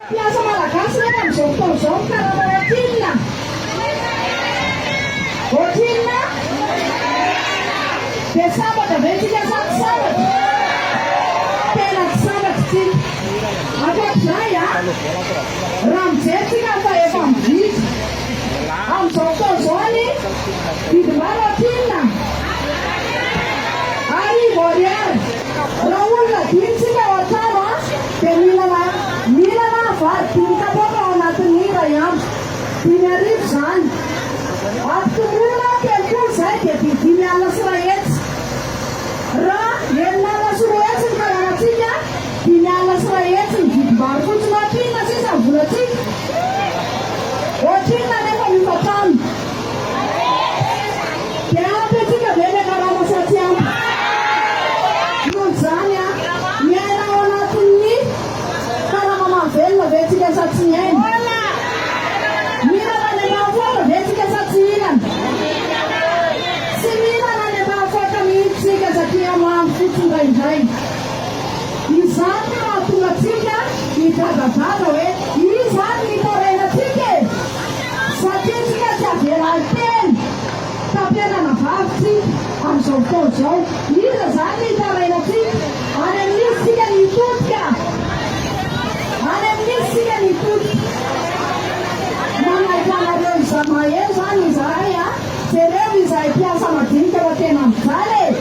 Piasa malagasy neny amin'izao fotoan'izao karazana oatrina. Oatrina dia sambatra ve tsika sady sambatra? Tena tsy sambatra tsika. Ankoatr'izay raha mijery tsika fa efa mividy. Amin'izao fotoan'izao any vidy maro oatrina. Arivo ariary. Raha olona dimy tsika ao an-trano dia mihinana vary dimy kapoaka ao anatin'ny iray andro. 5,000 izany. Ampitombonana telopolo izay dia 5 alina sy 1 hetsy. Raha 9 alina sy 2 hetsy ny karamantsika, 5 alina sy 1 hetsy ny vidim-bary fotsiny oatrina sisa ny volantsika. Oatrina nefa mifatrano. Dia ampy antsika ve ilay karama sy aty ampy. Noho izany miaina ao anatin'ny karama mahavelona ve tsika sa tsy miaina? Mihinana any ambanivohitra ve tsika sa tsy mihinana? Tsy mihinana any ambanivohitra mihitsy tsika satria mamy fotsiny indraindray. Izany no mahatonga tsika midadadada hoe izany mitarenatsika e. Satria tsika tsy avelan-teny tampenana vavitsika amin'izao fotoan'izao. Iza zany mitarenatsika? Any amin'izy tsika nitodika. Any amin'izy tsika nitodika. Manaiky anareo izany maheno zany izahay jereo izahay mpiasa madinika fa tena mijaly e.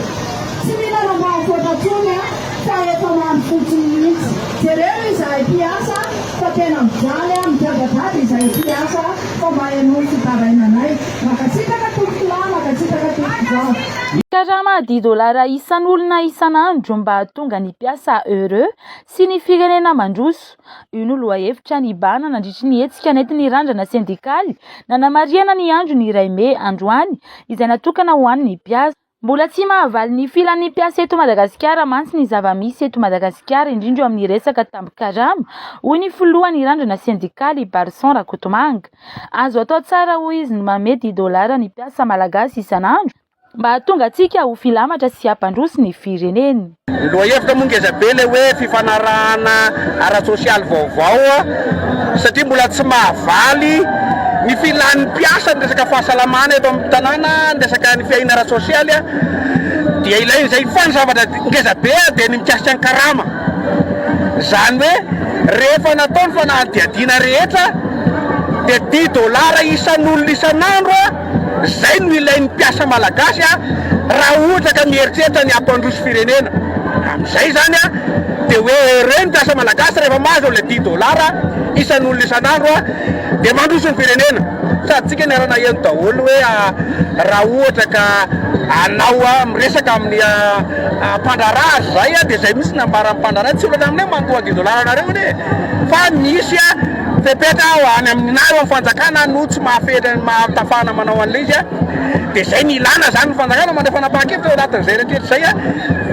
Tsy mihinana ambanivohitra intsony fa efa mamy fotsiny mihitsy. Jereo izahay mpiasa fa tena mijaly midadadada izahay mpiasa fa maheno ny fitarainanay. Makasitaka tompokolahy, makasitaka tompokovavy. Karama $10 isan'olona isan'andro mba hahatonga ny mpiasa heureux sy ny firenena mandroso. Io no lohahevitra nibahana nandritry ny hetsika nentin'ny randrana sindikaly nanamariana ny andro ny 1 Mey androany izay natokana ho an'ny mpiasa. Mbola tsy mahavaly ny filan'ny mpiasa eto Madagasikara mantsy ny zava-misy eto Madagasikara indrindra eo amin'ny resaka tambin-karama, hoy ny filohan'ny randrana sindikaly Barson Rakotomanga. Azo atao tsara hoy izy ny manome $10 ny mpiasa malagasy isan'andro mba hahatonga antsika ho filamatra sy hampandroso ny fireneny. Lohahevitra moa ngeza be le hoe fifanarahana ara-sosialy vaovao satria mbola tsy mahavaly ny filan'ny mpiasa ny resaka fahasalamana eto amin'ny tanàna, ny resaka ny fiaina ara-sosialy dia ilay izay fanzavatra ngeza be dia ny mikasika ny karama. Zany hoe rehefa natao ny fanadihadiana rehetra dia $10 isan'olona isan'andro zay no ilain'ny mpiasa malagasy raha ohatra ka mieritreritra ny hampandroso firenena. Amin'izay zany dia hoe reny mpiasa malagasy rehefa mahazo le $10 isan'olona isan'andro dia mandroso ny firenena. Sady tsika ny arana eno daholo hoe raha ohatra ka anao miresaka amin'ny mpandrarazy zay dia zay misy nambaran'ny mpandrarazy tsy olana aminay mandoa $10 anareo ne fa misy fepetra any aminareo amin'ny fanjakana no tsy mahatafana manao an'ilay izy dia zay ny ilana zany ny fanjakana mandefa nanapa-kevitra eo anatin'izay rehetra zay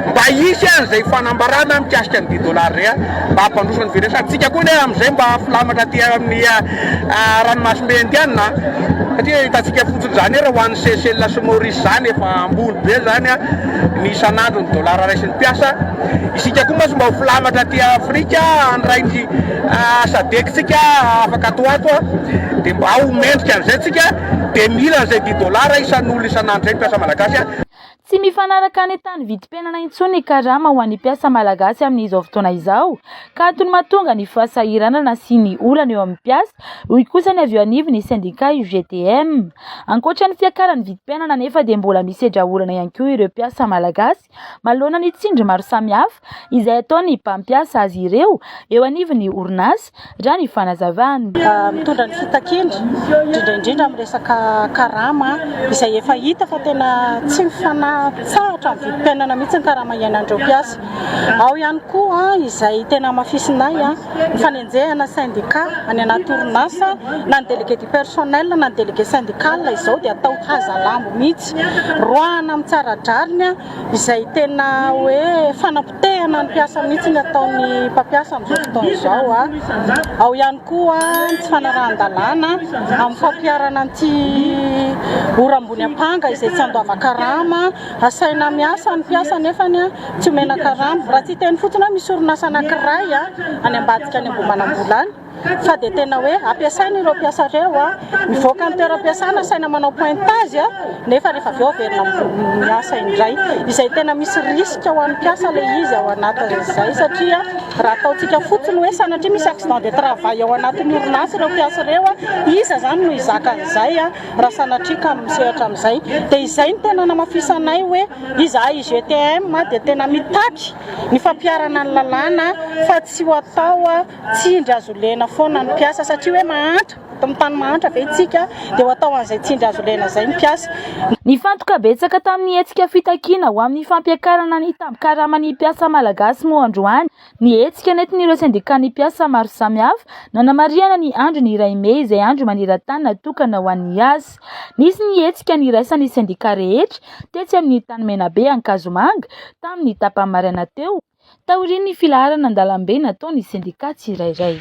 mba hisy an'izay fanambarana mikasika ny $10 zay mba hampandroso ny firenena. Sady tsika koa ne amin'izay mba filamatra ty amin'ny ranomasimbe indiana satria hitantsika fotsiny zany raha ho an'ny Seychelles sy Maurice zany efa ambony be zany ny isan'andro ny $10 raisin'ny mpiasa. Isika koa mba ho filamatra ty Afrika andrain'ny sadekitsika afaka atoato dia mba ho mendrika an'izay tsika dia mila an'izay $10 isan'olona isan'andro zay mpiasa malagasy. Tsy mifanaraka ny tany vidim-piainana intsony ny karama ho an'ny mpiasa malagasy amin'izao fotoana izao ka antony mahatonga ny fahasahiranana sy ny olana eo amin'ny mpiasa. Hoy kosa ny avy eo anivo ny sindika UGTM. Ankoatra ny fiakaran'ny vidim-piainana nefa dia mbola misedra olana ihany koa ireo mpiasa malagasy manoloana ny tsindry maro samihafa izay ataony mpampiasa azy ireo eo anivon'ny orinasa raha ny fanazavany. Mitondra ny fitakindry indrindra amin'ny resaka karama izay efa hita fa tena tsy tsahatra vidim-piainana mihitsy ny karama iainan'ireo mpiasa. Ao ihany koa izay tena mafisinay ny fanenjehana sindika any anaty orinasa na ny délégué du personnel na ny délégué syndical izao dia atao hazalambo mihitsy roahana amin'ny tsara-draviny izay tena hoe fanapotehana ny mpiasa mihitsy ny ataon'ny mpampiasa amin'izao fotoana izao. Ao ihany koa tsy fanarahan-dalàna amin'ny fampiarana an'ity orambony ampanga izay tsy andoava karama asaina miasa ny mpiasa nefany tsy omena karama. Raha tsy teny fotsiny misy orinasa anankiray any ambadika any Ambohimanambolany fa dia tena hoe ampiasaina ireo mpiasa ireo mivoaka ny toeram-piasana saina manao pointage nefa rehefa avy eo averina miasa indray izay tena misy risque ho an'ny mpiasa ilay izy ao anatin'izay satria raha ataontsika fotsiny hoe sanatria misy accident de travail ao anatin'ny orinasa ireo mpiasa ireo iza zany no izaka an'izay raha sanatria ka misehatra amin'izay dia izay ny tena namafisanay hoe izahay IGTM dia tena mitaky ny fampiarana ny lalàna fa tsy ho atao tsy indry azo lena foana ny mpiasa satria hoe mahantra amin'ny tany mahantra ve tsika dia ho atao an'izay tsy indry azo lena izay ny mpiasa. Nifantoka betsaka tamin'ny hetsika fitakiana ho amin'ny fampiakarana ny tambin-karaman'ny mpiasa malagasy moa androany ny hetsika nentin'ireo sendikan'ny mpiasa maro samihafa nanamariana ny andro ny iray Mey izay andro maneran-tany natokana ho an'ny asa. Nisy ny hetsika niraisan'ny sendika rehetra tetsy amin'ny tany Menabe Ankazomanga tamin'ny tapany maraina teo taorian'ny filaharana an-dalambe nataon'ny sendika tsirairay.